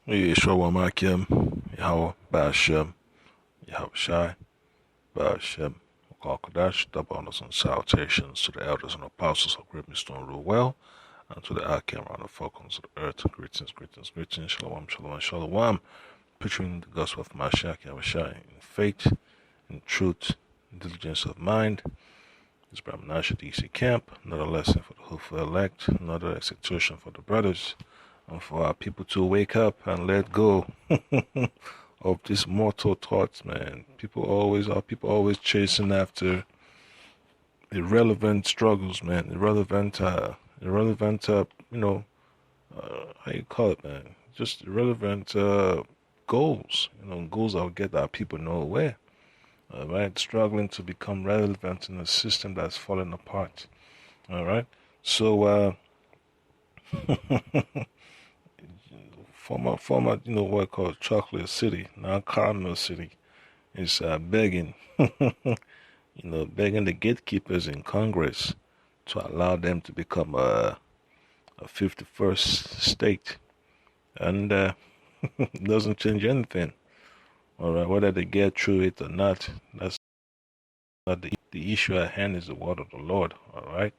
Yeshua Wamakim, Yahweh Bashem, Yahweh Shai, Bashem, Kalkadash, double honors and salutations to the elders and apostles of Great Stone Rule Well, and to the Akim around the four corners of the earth. Greetings, Shalom, preaching the gospel of Mashiach Yahweh Shai in faith, in truth, in diligence of mind. This Brahmanasha DC camp, another lesson for the hopeful elect, another exhortation for the brothers, and for our people to wake up and let go of these mortal thoughts, man. Our people always chasing after irrelevant struggles, man. Irrelevant, how you call it, man? Just irrelevant goals, goals that will get our people nowhere. Right, struggling to become relevant in a system that's falling apart. All right, so former, what called Chocolate City, now Caramel City, is begging, begging the gatekeepers in Congress to allow them to become a 51st state, and it doesn't change anything. All right, whether they get through it or not, that's not the issue at hand. Is the word of the Lord. All right,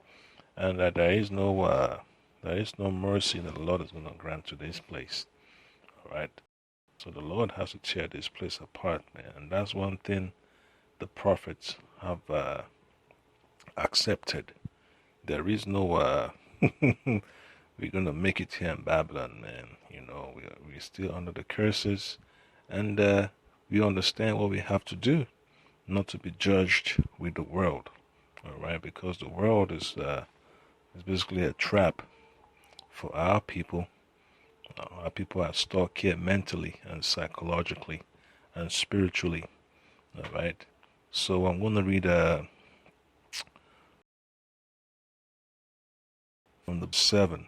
and there is no mercy that the Lord is going to grant to this place. All right. So the Lord has to tear this place apart, man. And that's one thing the prophets have accepted. There is no, we're going to make it here in Babylon, man. We're still under the curses. And we understand what we have to do, not to be judged with the world. All right. Because the world is basically a trap for our people. Our people are stuck here mentally and psychologically and spiritually. All right. So I'm going to read from the 7.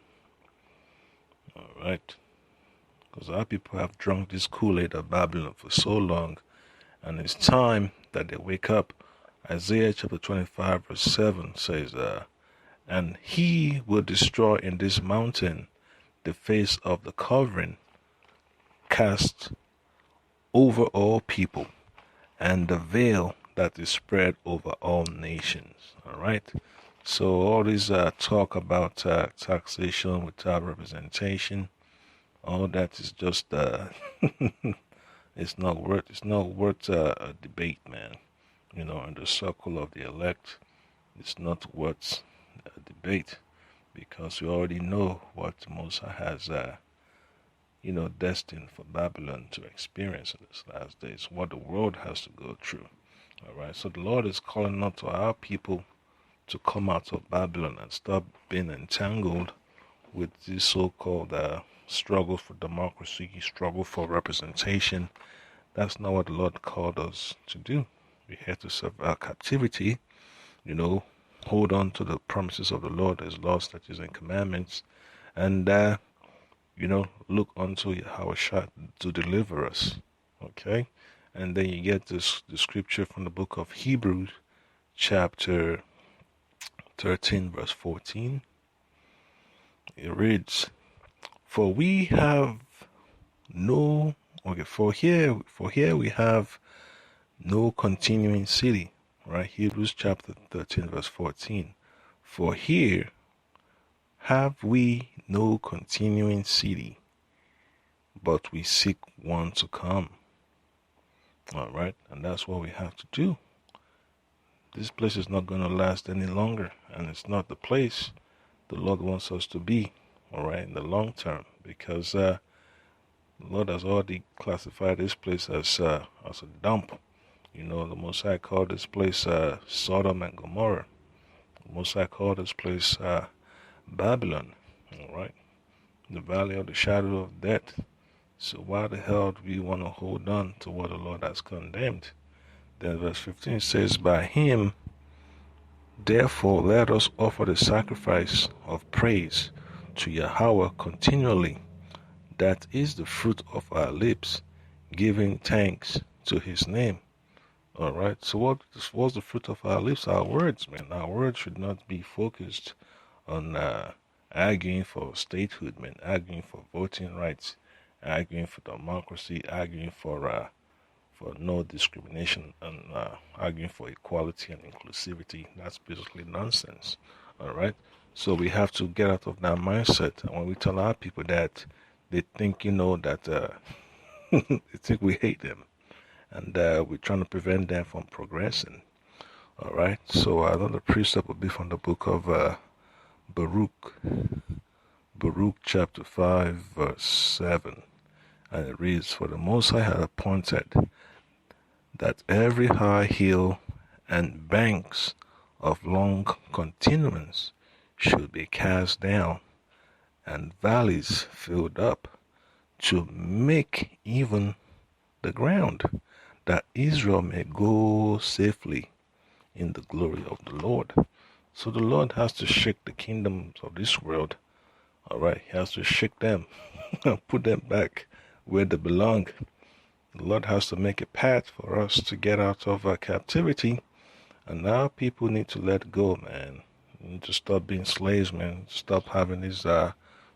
All right. Because our people have drunk this Kool-Aid of Babylon for so long, and it's time that they wake up. Isaiah chapter 25 verse 7 says, and he will destroy in this mountain the face of the covering cast over all people, and the veil that is spread over all nations. All right. So all this talk about taxation without representation, all that is just it's not worth a debate, man. In the circle of the elect, it's not worth a debate, because we already know what Moses has destined for Babylon to experience in these last days, what the world has to go through. All right, so the Lord is calling out to our people to come out of Babylon and stop being entangled with this so-called struggle for democracy, struggle for representation. That's not what the Lord called us to do. We have to serve our captivity, hold on to the promises of the Lord, His laws, statutes, and commandments, and look unto Yahweh to deliver us. Okay? And then you get the scripture from the book of Hebrews, chapter 13, verse 14. It reads, For we have no, okay, for here we have no continuing city. Right? Hebrews chapter 13, verse 14. For here have we no continuing city, but we seek one to come. All right, and that's what we have to do. This place is not going to last any longer, and it's not the place the Lord wants us to be, all right, in the long term, because the Lord has already classified this place as a dump. The Most High called this place Sodom and Gomorrah. The Most High called this place Babylon, all right, the valley of the shadow of death. So why the hell do we want to hold on to what the Lord has condemned? Then verse 15 says, By him, therefore, let us offer the sacrifice of praise to Yahweh continually. That is the fruit of our lips, giving thanks to his name. All right. So what's the fruit of our lips? Our words, man. Our words should not be focused on arguing for statehood, man, arguing for voting rights, arguing for democracy, arguing for no discrimination, and arguing for equality and inclusivity. That's basically nonsense. All right. So we have to get out of that mindset. And when we tell our people that, they think, that they think we hate them, and we're trying to prevent them from progressing. All right. So another precept will be from the book of Baruch, chapter 5, verse 7. And it reads, "For the Most High had appointed that every high hill and banks of long continuance should be cast down, and valleys filled up, to make even the ground, that Israel may go safely in the glory of the Lord." So the Lord has to shake the kingdoms of this world. All right, He has to shake them and put them back where they belong. The Lord has to make a path for us to get out of our captivity. And now people need to let go, man. You need to stop being slaves, man. Stop having this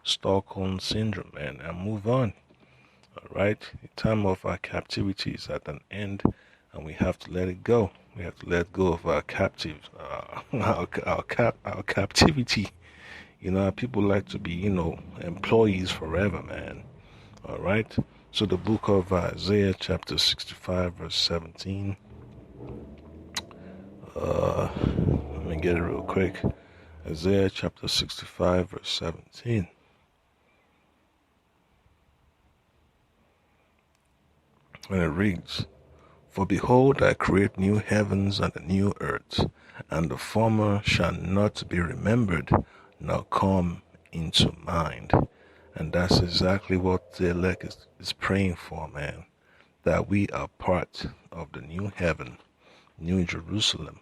Stockholm syndrome, man, and move on. All right, the time of our captivity is at an end, and we have to let it go. We have to let go of our captives, our captivity. People like to be, employees forever, man. All right. So the book of Isaiah, chapter 65, verse 17. Let me get it real quick. Isaiah chapter 65, verse 17. And it reads, "For behold, I create new heavens and a new earth, and the former shall not be remembered, nor come into mind." And that's exactly what the elect is praying for, man. That we are part of the new heaven, New Jerusalem,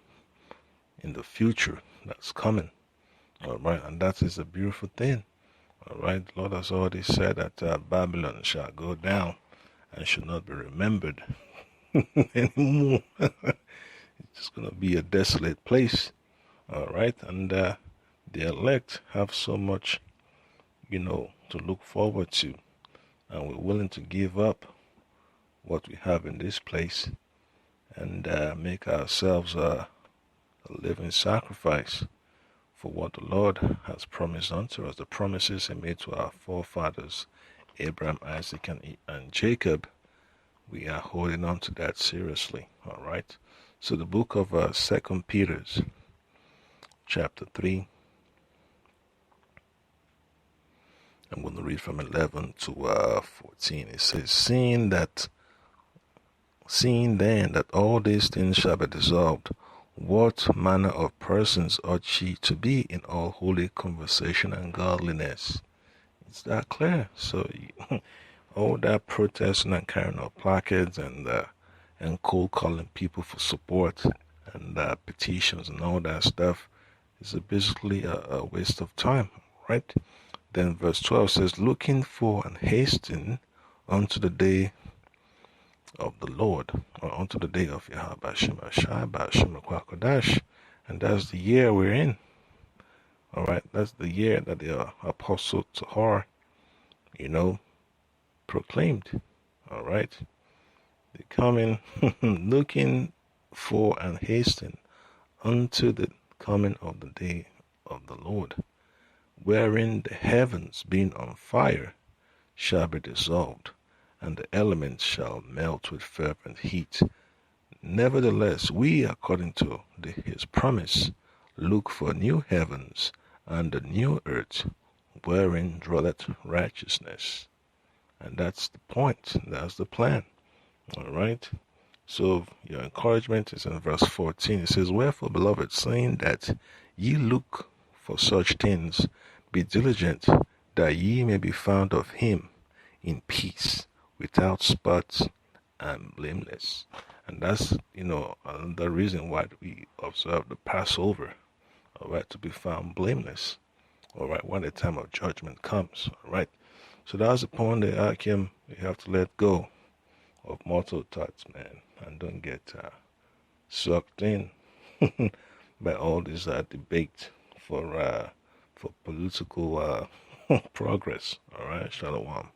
in the future that's coming. All right, and that is a beautiful thing. All right, the Lord has already said that Babylon shall go down and should not be remembered anymore. It's just going to be a desolate place. All right, and the elect have so much, to look forward to, and we're willing to give up what we have in this place and make ourselves a living sacrifice for what the Lord has promised unto us. The promises He made to our forefathers, Abraham, Isaac, and Jacob. We are holding on to that seriously. All right. So the book of 2 Peter, chapter 3. I'm going to read from 11 to 14. It says, Seeing then that all these things shall be dissolved, what manner of persons ought ye to be in all holy conversation and godliness? It's that clear. So all that protesting and carrying out placards and cold calling people for support and petitions and all that stuff is basically a waste of time, right? Then verse 12 says, "Looking for and hastening unto the day of the Lord," or unto the day of Yahweh Shemashai Ba'Shem Kwakodash. And that's the year we're in. All right, that's the year that the Apostle Tahar, proclaimed. All right, they coming, looking for and hastening unto the coming of the day of the Lord, wherein the heavens being on fire shall be dissolved, and the elements shall melt with fervent heat. Nevertheless, we, according to His promise, look for new heavens and a new earth, wherein dwelleth righteousness. And that's the point. That's the plan. All right. So your encouragement is in verse 14. It says, "Wherefore, beloved, saying that ye look for such things, be diligent that ye may be found of Him in peace, without spot and blameless." And that's, the reason why we observe the Passover, all right, to be found blameless, all right, when the time of judgment comes, all right. So that's the point that Akim, you have to let go of mortal thoughts, man, and don't get sucked in by all this debate for political progress, all right. Shalom.